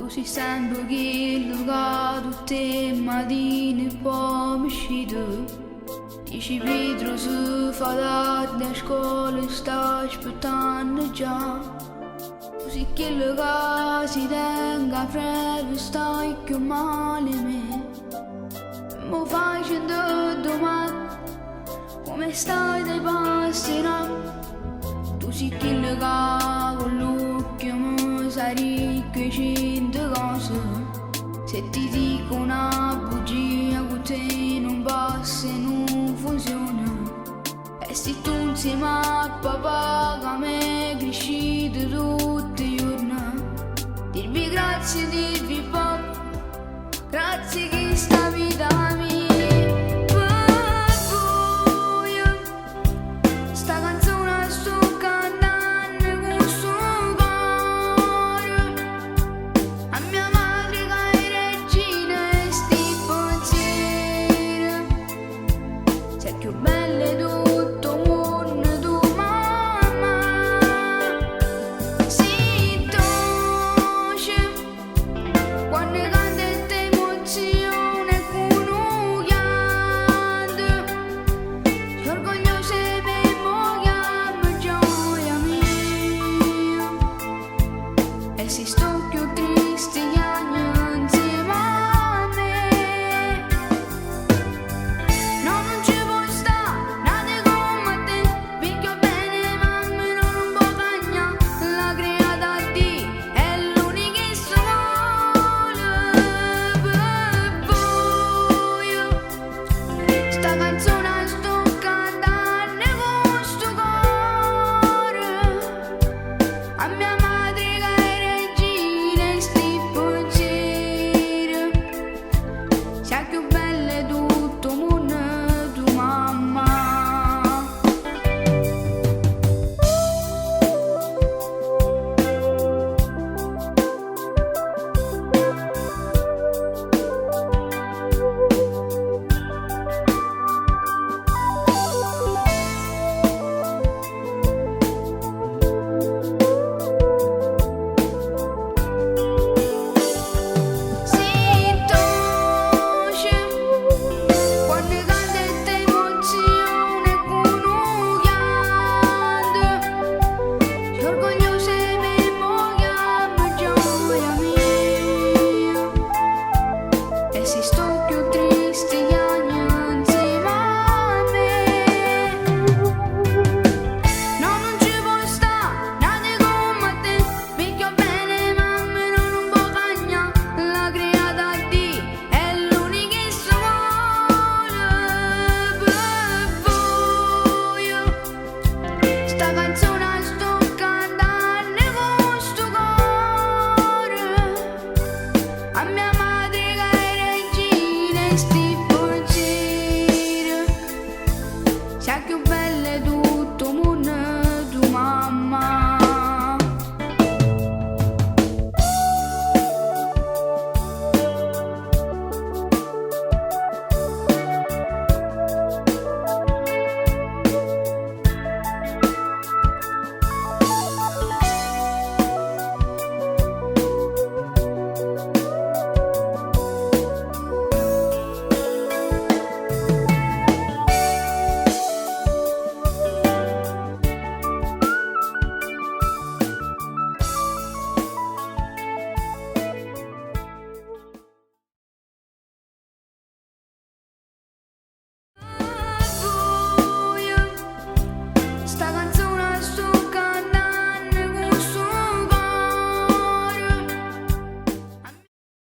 Così sembra che il luogo tutte le mattine poi mi uscito. Dici Pietro si fa tardi a scuola e sta aspettando già. Così che il luogo si tenga freddo stai più male me. Mi facendo domande come stai dei passerà. Tu sì che il luogo con l'occhio mi sai che cento cose. Se ti dico una bugia con te non passa e non funziona. E se tu insieme a papà che me è cresciuto tutti i giorni. Dirvi grazie, dirvi poco, grazie che stavi